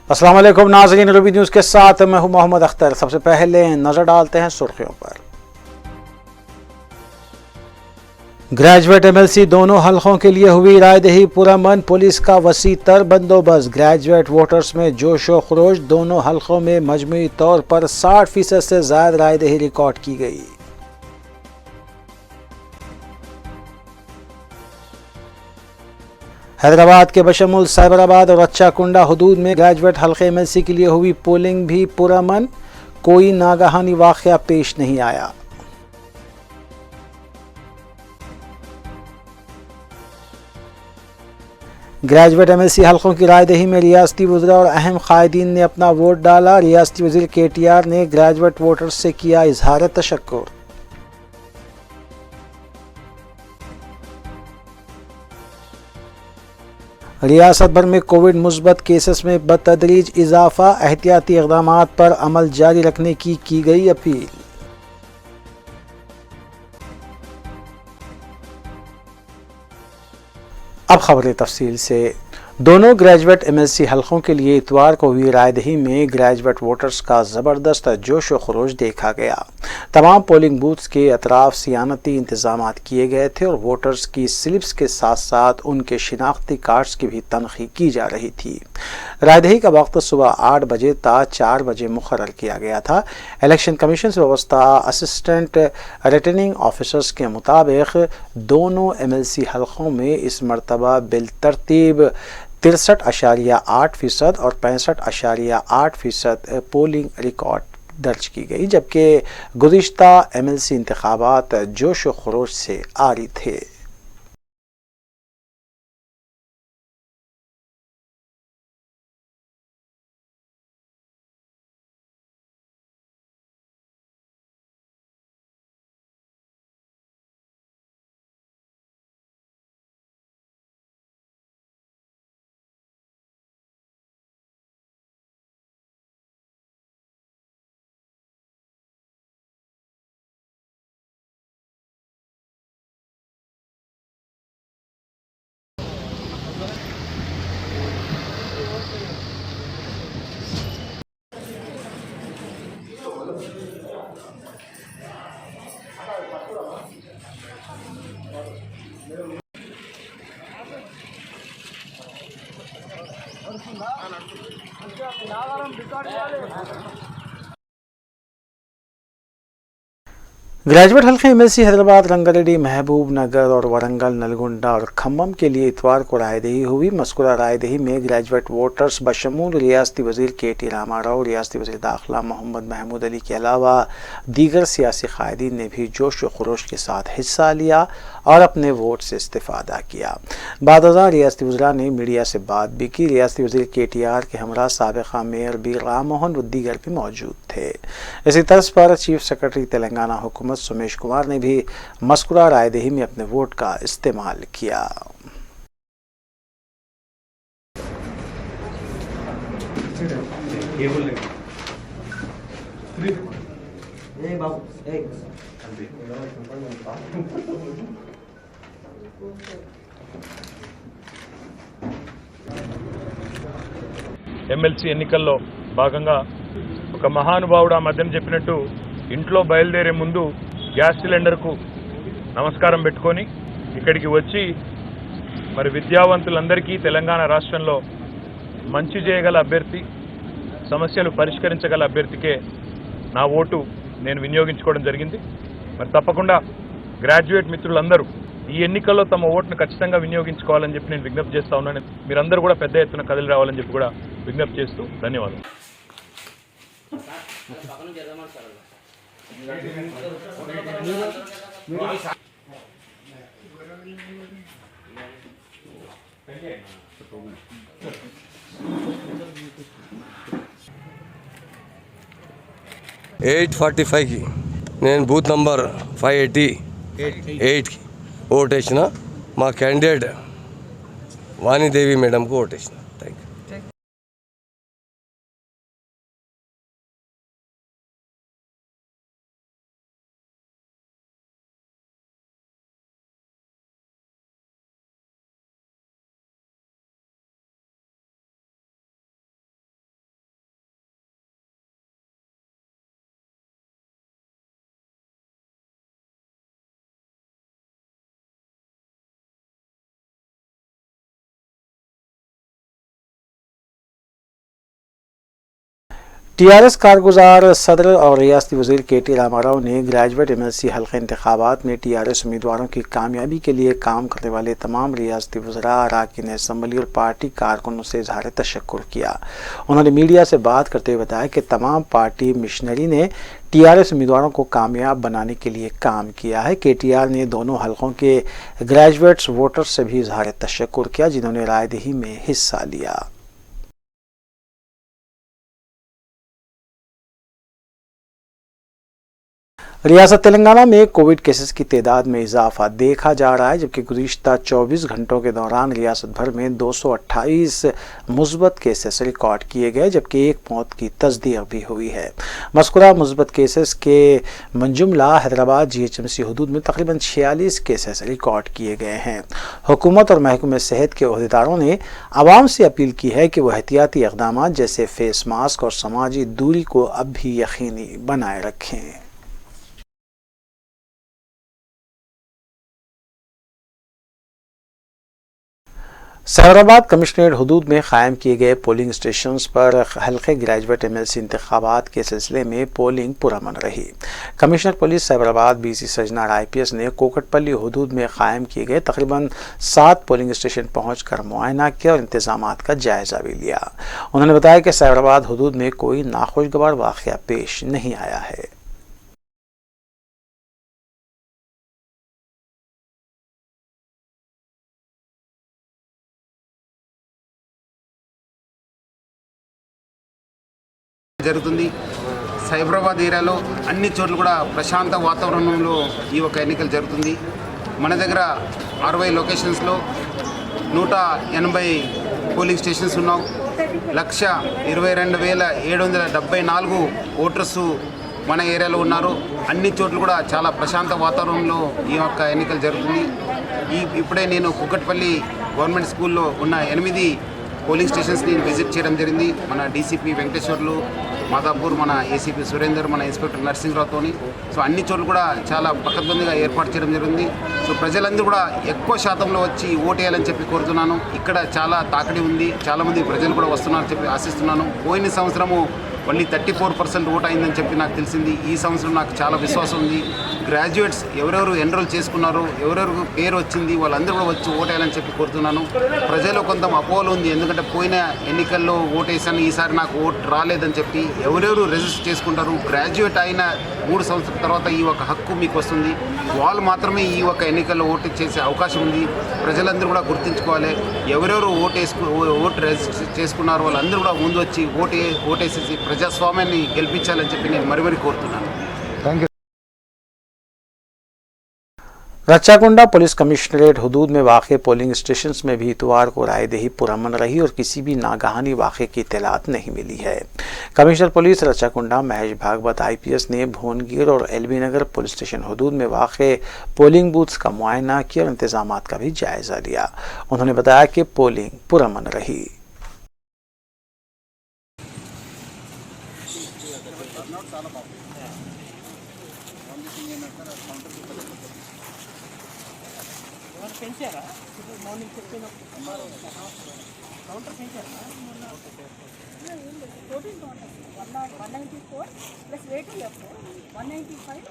अस्सलाम वालेकुम नाज़रीन, रूबी न्यूज़ के साथ मैं हूं मोहम्मद अख्तर। सबसे पहले नजर डालते हैं सुर्खियों पर। ग्रेजुएट एमएलसी दोनों हलकों के लिए हुई रायदही पुरअमन, पुलिस का वसी तर बंदोबस्त। ग्रेजुएट वोटर्स में जोश व खरोश, दोनों हलकों में मजमूई तौर पर 60% से ज्यादा रायदही रिकॉर्ड की गई। हैदराबाद के बशमुल साइबराबाद और अच्छाकुंडा हुदूद में ग्रेजुएट हल्के एमएलसी के लिए हुई पोलिंग भी पुरअमन, कोई नागहानी वाकया पेश नहीं आया। ग्रेजुएट एमएलसी हलकों की रायदही में रियासती वज़रा और अहम कायदीन ने अपना वोट डाला। रियासती वज़ीर KTR ने ग्रेजुएट वोटर्स से किया इजहार तशक्कुर। रियासत भर में कोविड मुस्बत केसेस में बतदरीज इजाफा, एहतियाती इक़दाम पर अमल जारी रखने की गई अपील। अब खबरें तफसील से। दोनों ग्रेजुएट एमएलसी हलकों के लिए इतवार को हुई रायदही में ग्रेजुएट वोटर्स का ज़बरदस्त जोश व खरोश देखा गया। तमाम पोलिंग बूथ्स के अतराफ सियानती इंतजाम किए गए थे और वोटर्स की स्लिप्स के साथ साथ उनके शिनाख्ती कार्ड्स की भी तनखी की जा रही थी। रायदही का वक्त सुबह 8 बजे ता 4 बजे मुकर्रर किया गया था। इलेक्शन कमीशन से वाबस्ता असिस्टेंट रिटर्निंग ऑफिसर्स के मुताबिक दोनों एमएलसी हलकों में इस मरतबा बिलतरतीब 63.8% और 65.8% पोलिंग रिकॉर्ड दर्ज की गई, जबकि गुज़िश्ता एमएलसी इंतखाबात जोश व खरोश से आरी थे। ग्रेजुएट हल्के एमएलसी हैदराबाद, रंगारेड्डी, महबूब नगर और वरंगल, नलगुंडा और खम्मम के लिए इतवार को रायदही हुई। मज़कूरा रायदही में ग्रेजुएट वोटर्स बशमूल रियासती वज़ीर KT रामाराव, रियासती वज़ीर दाखिला मोहम्मद महमूद अली के अलावा दीगर सियासी कायदीन ने भी जोश व खरोश के साथ हिस्सा लिया और अपने वोट से इस्तेफादा किया। बादशाह रियासती वज़रा ने मीडिया से बात भी की। रियासती वज़ीर KTR के हमरा साबिक़ा मेयर बी राम मोहन व दीगर भी मौजूद थे। इसी तर्ज पर चीफ सेक्रेटरी तेलंगाना हुकूमत सुमेश कुमार ने भी मज़कूरा रायदही में अपने वोट का इस्तेमाल किया। ఎమ్మెల్సీ ఎన్నికల్లో భాగంగా ఒక మహానుభావుడు ఆ మధ్యన చెప్పినట్టు ఇంట్లో బయలుదేరే ముందు గ్యాస్ సిలిండర్కు నమస్కారం పెట్టుకొని ఇక్కడికి వచ్చి మరి విద్యావంతులందరికీ తెలంగాణ రాష్ట్రంలో మంచి చేయగల అభ్యర్థి, సమస్యలు పరిష్కరించగల అభ్యర్థికే నా ఓటు నేను వినియోగించుకోవడం జరిగింది. మరి తప్పకుండా గ్రాడ్యుయేట్ మిత్రులందరూ ఈ ఎన్నికల్లో తమ ఓటును ఖచ్చితంగా వినియోగించుకోవాలని చెప్పి నేను విజ్ఞప్తి చేస్తా ఉన్నాను. మీరందరూ కూడా పెద్ద ఎత్తున కదిలి రావాలని చెప్పి కూడా విజ్ఞప్తి చేస్తూ ధన్యవాదాలు. एट 45 की నేను బూత్ నంబర్ 588 ఓటేసిన మా క్యాండిడేట్ వాణిదేవి మేడంకు ఓటేసిన. टीआरएस कारगुजार सदर और रियासती वजीर के.टी. रामाराव ने ग्रेजुएट एमएलसी हल्के इंतखाबात में टीआरएस उम्मीदवारों की कामयाबी के लिए काम करने वाले तमाम रियासती वज़रा, अरकान असम्बली और पार्टी कारकुनों से इजहार तशक्कुर किया। उन्होंने मीडिया से बात करते हुए बताया कि तमाम पार्टी मिशनरी ने टीआरएस उम्मीदवारों को कामयाब बनाने के लिए काम किया है। केटीआर ने दोनों हलकों के ग्रेजुएट्स वोटर्स से भी इजहार तशक्कुर किया जिन्होंने रायदही में हिस्सा लिया। रियासत तेलंगाना में कोविड केसेस की तादाद में इजाफा देखा जा रहा है, जबकि गुज़िश्ता 24 घंटों के दौरान रियासत भर में 228 मुस्बत केसेस रिकॉर्ड किए गए, जबकि एक मौत की तस्दीक भी हुई है। मज़कूरा मुस्बत केसेस के मंजुमला हैदराबाद जीएचएमसी हदूद में तकरीबन 46 केसेस रिकॉर्ड किए गए हैं। हुकूमत और महकमे सेहत के अहदेदारों ने आवाम से अपील की है कि वह एहतियाती इक़दाम जैसे फेस मास्क और समाजी दूरी को अब भी यकीनी बनाए रखें। सैबराबाद कमिश्नरेट हदूद में कायम किए गए पोलिंग स्टेशंस पर हल्के ग्रेजुएट एमएलसी इंतखाबात के सिलसिले में पोलिंग पुरअमन रही। Commissioner police Cyberabad BC Sajjanar IPS ने कोकटपल्ली हदूद में कायम किए गए तकरीबन 7 पोलिंग स्टेशन पहुंचकर मुआयना किया और इंतजामात का जायजा भी लिया। उन्होंने बताया कि सैबराबाद हदूद में कोई नाखुशगवार वाक़या पेश नहीं आया है। జరుగుతుంది। సైబరాబాద్ ఏరియాలో అన్ని చోట్ల కూడా ప్రశాంత వాతావరణంలో ఈ ఒక ఎన్నికలు జరుగుతుంది। మన దగ్గర 60 లొకేషన్స్లో 180 పోలింగ్ స్టేషన్స్ ఉన్నాం। 122,774 ఓటర్స్ మన ఏరియాలో ఉన్నారు। అన్ని చోట్ల కూడా చాలా ప్రశాంత వాతావరణంలో ఈ యొక్క ఎన్నికలు జరుగుతుంది। ఇప్పుడే నేను కుకట్పల్లి గవర్నమెంట్ స్కూల్లో ఉన్న 8 పోలింగ్ స్టేషన్స్ని విజిట్ చేయడం జరిగింది। మన డీసీపీ వెంకటేశ్వర్లు, మాదాపూర్, మన ఏసీపీ సురేందర్, మన ఇన్స్పెక్టర్ నరసింహరావుతోని అన్ని చోట్ల కూడా చాలా పకడ్బందీగా ఏర్పాటు చేయడం జరిగింది। ప్రజలందరూ కూడా ఎక్కువ శాతంలో వచ్చి ఓటేయాలని చెప్పి కోరుతున్నాను। ఇక్కడ చాలా తాకిడి ఉంది, చాలామంది ప్రజలు కూడా వస్తున్నారని చెప్పి ఆశిస్తున్నాను। పోయిన సంవత్సరము ఓన్లీ 34% ఓట్ అయిందని చెప్పి నాకు తెలిసింది। ఈ సంవత్సరం నాకు చాలా విశ్వాసం ఉంది। గ్రాడ్యుయేట్స్ ఎవరెవరు ఎన్రోల్ చేసుకున్నారో, ఎవరెవరు పేరు వచ్చింది, వాళ్ళందరూ కూడా వచ్చి ఓటేయాలని చెప్పి కోరుతున్నాను। ప్రజలు కొంత అపోహలు ఉంది, ఎందుకంటే పోయిన ఎన్నికల్లో ఓటేసాను, ఈసారి నాకు ఓట్ రాలేదని చెప్పి ఎవరెవరు రిజిస్టర్ చేసుకుంటారు, గ్రాడ్యుయేట్ అయిన 3 సంవత్సరాల తర్వాత ఈ ఒక హక్కు మీకు వస్తుంది, వాళ్ళు మాత్రమే ఈ ఒక ఎన్నికల్లో ఓటు చేసే అవకాశం ఉంది। ప్రజలందరూ కూడా గుర్తుంచుకోవాలి, ఎవరెవరు ఓటు రిజిస్టర్ చేసుకున్నారో వాళ్ళందరూ కూడా ముందు వచ్చి ఓటేసేసి ప్రజాస్వామ్యాన్ని గెలిపించాలని చెప్పి నేను మరీ కోరుతున్నాను। रच्चाकुंडा पुलिस कमिश्नरेट हदूद में वाक़ पोलिंग स्टेशंस में भी इतवार को रायदही पुरअमन रही और किसी भी नागहानी वाक़े की इत्तलात नहीं मिली है। Commissioner police Rachakonda Mahesh Bhagwat IPS ने भुवनगिर और एलबी नगर पुलिस स्टेशन हदूद में वाक़ पोलिंग बूथ्स का मुआयना किया और इंतजामात का भी जायजा लिया। उन्होंने बताया कि पोलिंग पुरअमन रही। పెంచారా మార్నింగ్ చెప్పినప్పుడు కౌంటర్ పెంచారా 14 కౌంటర్ 194 ప్లస్ వెయిటింగ్ 195।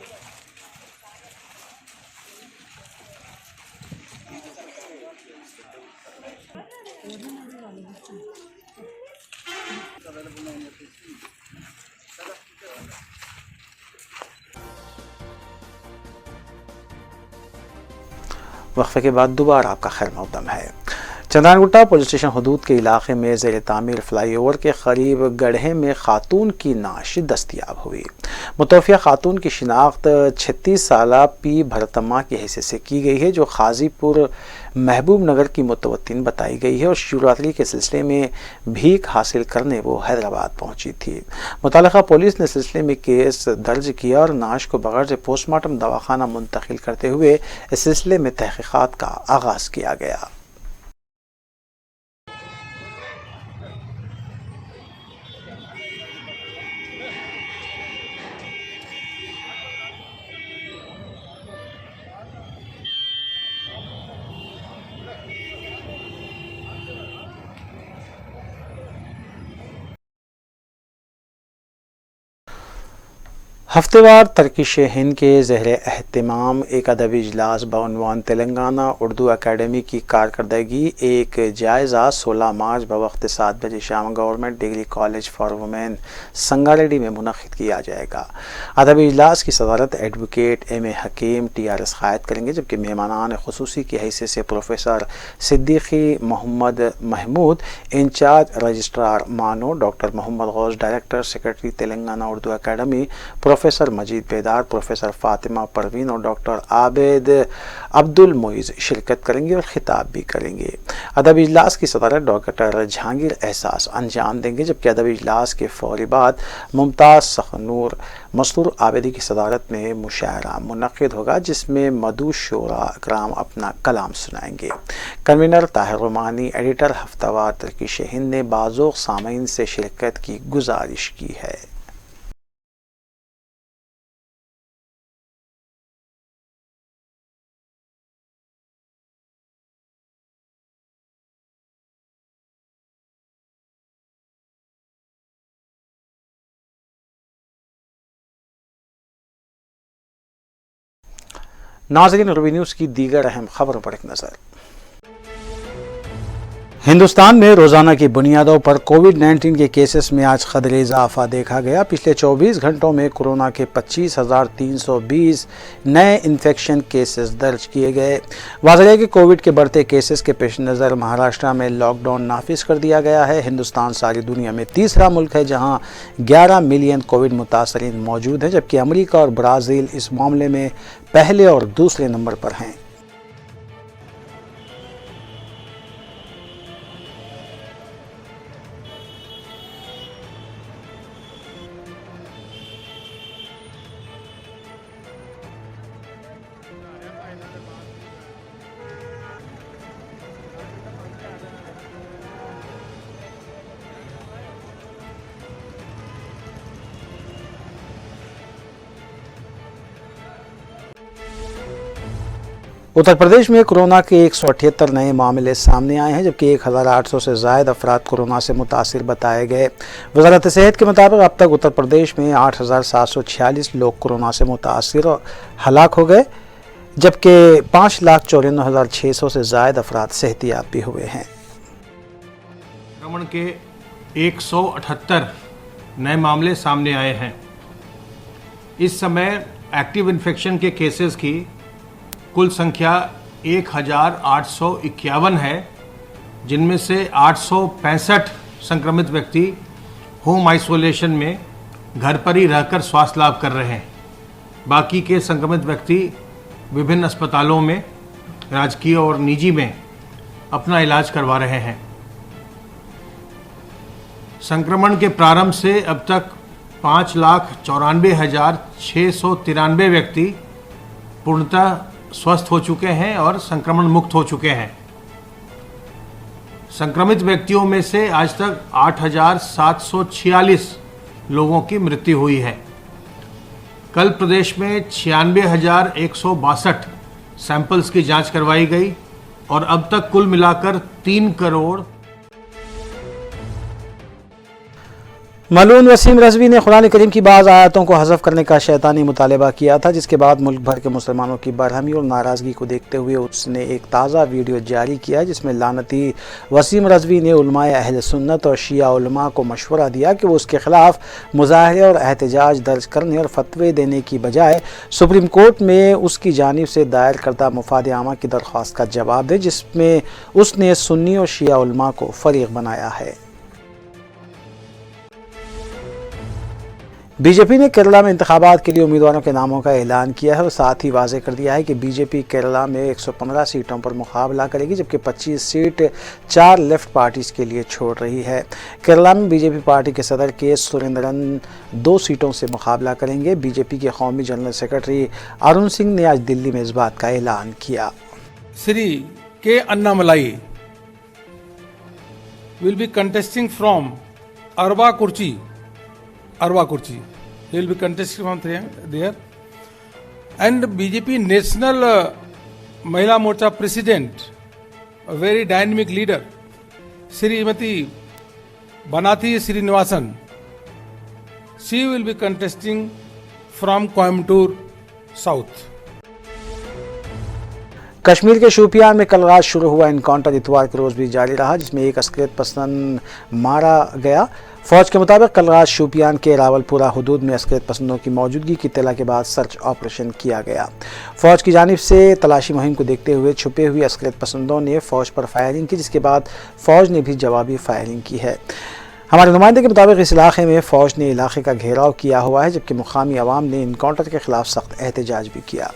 वक्फे के बाद दोबारा आपका खैर मकदम है। चंद्रानगुट्टा पुलिस स्टेशन हदूद के इलाके में ज़ेर तामीर फ्लाईओवर के करीब गड्ढे में खातून की नाश दस्तियाब हुई। मुतवफ़िया खातून की शिनाख्त 36 साला पी भरतम्मा की हैसियत से की गई है, जो खाजीपुर महबूब नगर की मुतवत्तिन बताई गई है और शिवरात्रि के सिलसिले में भीख हासिल करने वो हैदराबाद पहुंची थी। मुतल्लिका पुलिस ने सिलसिले में केस दर्ज किया और नाश को बगैर से पोस्टमार्टम दवाखाना मुंतकिल करते हुए इस सिलसिले में तहकीकात का आगाज़ किया गया। हफ्तेवार तरकीश हिंद के ज़हर एहतमाम एक अदबी इजलास बउनवान तेलंगाना उर्दू अकेडमी की कारकर्दगी एक जायज़ा 16 मार्च बवक्त 7 बजे शाम government degree college for women Sangareddy में मुनक़िद किया जाएगा। अदबी इजलास की सदारत एडवोकेट M.A. हकीम TRS क़ायद करेंगे, जबकि मेहमानान ख़ुसूसी की हैसियत से professor Siddiqui Mohammed Mahmood, in-charge registrar MANUU, doctor Mohammed Ghouse director secretary Telangana Urdu academy, professor Majeed Bedar, professor Fatima Parveen और डॉक्टर आबिद अब्दुल मोइज़ शिरकत करेंगे और खिताब भी करेंगे। अदबी इजलास की सदारत डॉक्टर जहांगीर एहसास अंजाम देंगे, जबकि अदबी इजलास के फौरी बाद मुमताज़ सखनूर मस्तूर आबिदी की सदारत में मुशायरा मुनक़िद होगा, जिसमें मदू शोरा कराम अपना कलाम सुनाएंगे। कन्वीनर ताहिर रुमानी, एडिटर हफ्तावार तरकीश हिंद ने बाज़ोक़ सामीन से शिरकत की गुजारिश की है। नाज़रीन, रूबी न्यूज़ की दीगर अहम खबरों पर एक नज़र। हिंदुस्तान में रोज़ाना की बुनियादों पर कोविड-19 के केसेस में आज कदरे इजाफा देखा गया। पिछले 24 घंटों में कोरोना के 25,320 नए इन्फेक्शन केसेस दर्ज किए गए। वाज़ेह है कि कोविड के बढ़ते केसेस के पेश नज़र महाराष्ट्र में लॉकडाउन नाफिज कर दिया गया है। हिंदुस्तान सारी दुनिया में तीसरा मुल्क है जहां 11 मिलियन कोविड मुतासरीन मौजूद हैं, जबकि अमेरिका और ब्राज़ील इस मामले में पहले और दूसरे नंबर पर हैं। उत्तर प्रदेश में कोरोना के 178 नए मामले सामने आए हैं, जबकि 1800 से ज़ायद अफराद कोरोना से मुतासिर बताए गए। वज़ारत सेहत के मुताबिक अब तक उत्तर प्रदेश में 8,746 लोग कोरोना से मुतासिर और हलाक हो गए, जबकि 5,94,600 से ज़ायद अफराद सेहतियाब भी हुए हैं। संक्रमण के 178 नए मामले सामने आए हैं। इस समय एक्टिव इन्फेक्शन के केसेस की कुल संख्या 1,851 है, जिनमें से 865 संक्रमित व्यक्ति होम आइसोलेशन में घर पर ही रहकर स्वास्थ्य लाभ कर रहे हैं। बाकी के संक्रमित व्यक्ति विभिन्न अस्पतालों में, राजकीय और निजी में अपना इलाज करवा रहे हैं। संक्रमण के प्रारंभ से अब तक 5,94,693 व्यक्ति पूर्णतः स्वस्थ हो चुके हैं और संक्रमण मुक्त हो चुके हैं। संक्रमित व्यक्तियों में से आज तक 8,746 लोगों की मृत्यु हुई है। कल प्रदेश में 96,162 सैंपल्स की जांच करवाई गई और अब तक कुल मिलाकर 3 करोड़ मलून वसीम रज़वी ने कुरान करीम की बाज़ आयतों को हज़फ करने का शैतानी मुतालबा किया था, जिसके बाद मुल्क भर के मुसलमानों की बरहमी और नाराज़गी को देखते हुए उसने एक ताज़ा वीडियो जारी किया, जिसमें लानती वसीम रज़वी ने उलमाए अहल सुन्नत और शिया उलमा को मशवरा दिया कि वो उसके ख़िलाफ़ मुज़ाहरे और एहतजाज दर्ज करने और फतवे देने की बजाय सुप्रीम कोर्ट में उसकी जानिब से दायर करदा मुफाद आमा की दरख्वास्त का जवाब दे, जिसमें उसने सुन्नी और शिया उलमा को फ़रीक़ बनाया है। बीजेपी ने केरला में इंतखाबात के लिए उम्मीदवारों के नामों का ऐलान किया है और साथ ही वाज़ेह कर दिया है कि बीजेपी केरला में 115 सीटों पर मुकाबला करेगी, जबकि 25 सीट 4 लेफ्ट पार्टीज़ के लिए छोड़ रही है। केरला में बीजेपी पार्टी के सदर के सुरेंद्रन 2 सीटों से मुकाबला करेंगे। बीजेपी के कौमी जनरल सेक्रेटरी अरुण सिंह ने आज दिल्ली में इस बात का ऐलान किया। श्री के Annamalai will be contesting from Arvakurchi. He will be contesting from there. And BJP National Mahila Morcha President, a very dynamic leader, Srimati Banathi Srinivasan. She will be contesting from Coimbatore South. Kashmir के शोपियान में कल रात शुरू हुआ encounter इतवार के रोज भी जारी रहा, जिसमें एक अस्करियत पसंद मारा गया। फौज के मुताबिक कल रात शोपियान के रावलपुरा हुदूद में अस्करियत पसंदों की मौजूदगी की इत्तला के बाद सर्च ऑपरेशन किया गया। फौज की जानिब से तलाशी मुहिम को देखते हुए छुपे हुए अस्करियत पसंदों ने फौज पर फायरिंग की, जिसके बाद फौज ने भी जवाबी फायरिंग की है। हमारे नुमाइंदे के मुताबिक इस इलाके में फौज ने इलाके का घेराव किया हुआ है, जबकि मुकामी अवाम ने इनकाउंटर के खिलाफ सख्त एहतजाज भी किया।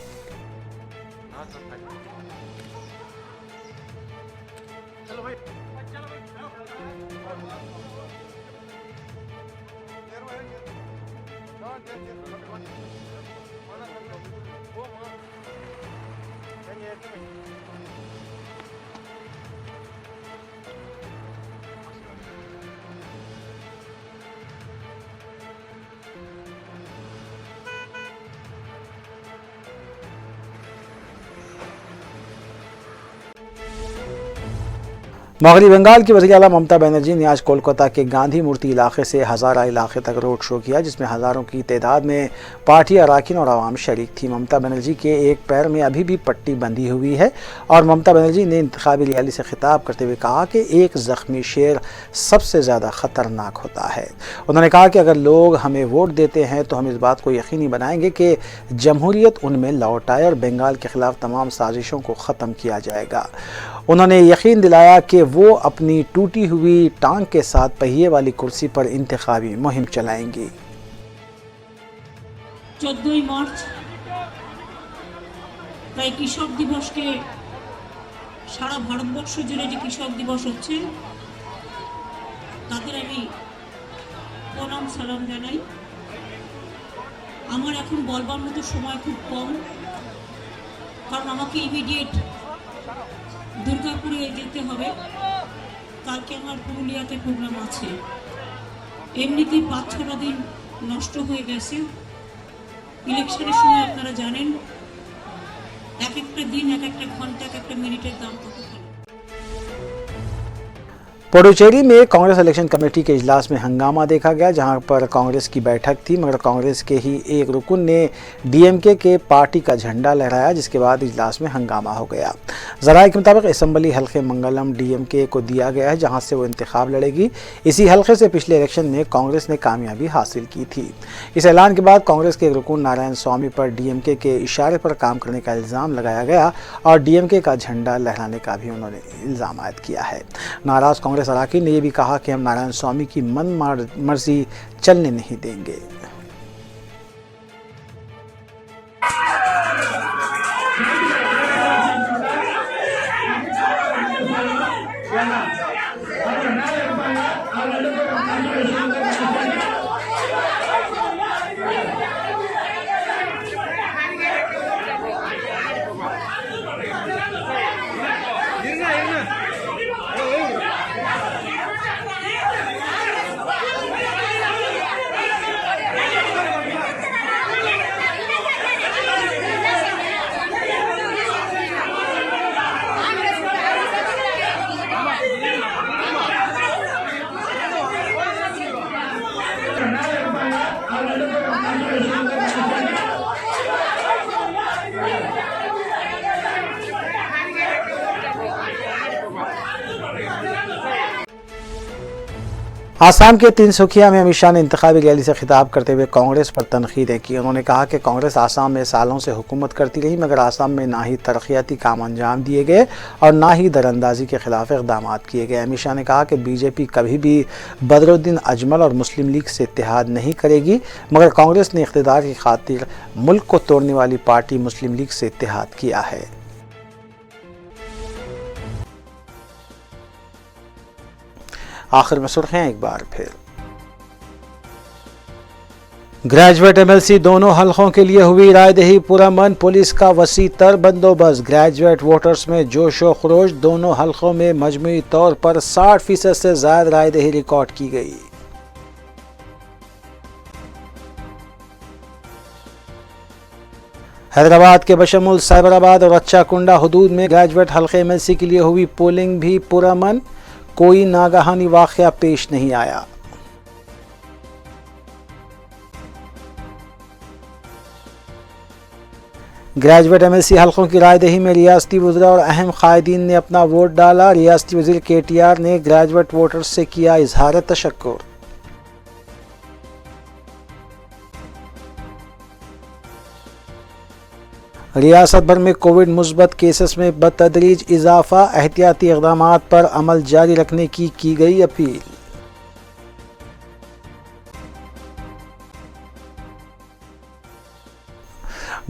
मगरबी बंगाल की वज़ीर आला ममता बनर्जी ने आज कोलकाता के गांधी मूर्ति इलाके से हज़ारा इलाके तक रोड शो किया, जिसमें हज़ारों की तादाद में पार्टी अरकान और आवाम शरीक थी। ममता बनर्जी के एक पैर में अभी भी पट्टी बंधी हुई है और ममता बनर्जी ने इंतखाबी रैली से खिताब करते हुए कहा कि एक ज़ख्मी शेर सबसे ज़्यादा ख़तरनाक होता है। उन्होंने कहा कि अगर लोग हमें वोट देते हैं तो हम इस बात को यकीनी बनाएंगे कि जमहूरियत उनमें लौट आए और बंगाल के ख़िलाफ़ तमाम साजिशों को ख़त्म किया जाएगा। उन्होंने यकीन दिलाया कि वो अपनी टूटी हुई टांग के साथ पहिए वाली कुर्सी पर इंतखाबी मुहिम चलाएंगी। 14 मार्च তাই কৃষক দিবসকে সারা ভারতবর্ষ জুড়ে যে কৃষক দিবস হচ্ছে তাদের আমি প্রণাম সালাম জানাই। আমার এখন বলবার মতো সময় খুব কম, কারণ আমাকে ইমিডিয়েট দুর্গাপুরে যেতে হবে। কালকে আমার পুরুলিয়াতে প্রোগ্রাম আছে। এমনিতেই 5-6 দিন নষ্ট হয়ে গেছে। ইলেকশনের সময় আপনারা জানেন এক একটা দিন, এক একটা ঘন্টা, এক একটা মিনিটের দাম কত হয়। पुडुचेरी में कांग्रेस इलेक्शन कमेटी के इजलास में हंगामा देखा गया, जहां पर कांग्रेस की बैठक थी मगर कांग्रेस के ही एक रुकन ने डीएमके के पार्टी का झंडा लहराया, जिसके बाद इजलास में हंगामा हो गया। ज़राए के मुताबिक असम्बली हल्के मंगलम डीएमके को दिया गया है, जहां से वो इंतखाब लड़ेगी। इसी हल्के से पिछले इलेक्शन में कांग्रेस ने कामयाबी हासिल की थी। इस ऐलान के बाद कांग्रेस के एक रुकन नारायण स्वामी पर डीएमके के इशारे पर काम करने का इल्ज़ाम लगाया गया और डीएमके का झंडा लहराने का भी उन्होंने इल्ज़ाम आयद किया है। नाराज़ कांग्रेस अरकान ने यह भी कहा कि हम नारायण स्वामी की मन मर्जी चलने नहीं देंगे। आसाम के तिनसुकिया में अमित शाह ने इंतखाबी रैली से खिताब करते हुए कांग्रेस पर तनकीदें की। उन्होंने कहा कि कांग्रेस आसाम में सालों से हुकूमत करती रही, मगर आसाम में ना ही तरक्याती काम अंजाम दिए गए और ना ही दरअंदाजी के खिलाफ इक़दाम किए गए। अमित शाह ने कहा कि बीजेपी कभी भी बदरुद्दीन अजमल और मुस्लिम लीग से इत्तेहाद नहीं करेगी, मगर कांग्रेस ने इक़्तिदार की खातिर मुल्क को तोड़ने वाली पार्टी मुस्लिम लीग से इत्तेहाद किया है। आखिर में सुर्खियां एक बार फिर। ग्रेजुएट एमएलसी दोनों हलकों के लिए हुई रायदही पुरअमन, पुलिस का वसी तर बंदोबस्त। ग्रेजुएट वोटर्स में जोश व खरोश, दोनों हलकों में मजमूई तौर पर 60% से ज्यादा रायदही रिकॉर्ड की गई। हैदराबाद के बशमुल साइबराबाद और अच्छाकुंडा हुदूद में ग्रेजुएट हलके एमएलसी के लिए हुई पोलिंग भी पुरअमन, कोई नागहानी वाक़या पेश नहीं आया। ग्रेजुएट MLC हलकों की रायदही में रियासती वज़रा और अहम कायदीन ने अपना वोट डाला। रियासती वज़ीर KTR ने ग्रेजुएट वोटर्स से किया इजहार तशक्कुर। रियासत भर में कोविड मुस्बत केसेस में बतदरीज इजाफा, एहतियाती इक़दामात पर अमल जारी रखने की गई अपील।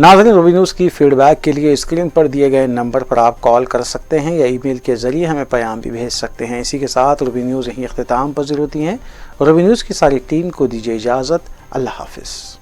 नाज़रीन, रूबी न्यूज़ की फीडबैक के लिए स्क्रीन पर दिए गए नंबर पर आप कॉल कर सकते हैं या ईमेल के ज़रिए हमें पैगाम भी भेज सकते हैं। इसी के साथ रूबी न्यूज़ यहीं इख्तिताम पज़ीर होती हैं। रूबी न्यूज़ की सारी टीम को दीजिए इजाज़त। अल्लाह हाफ़िज़।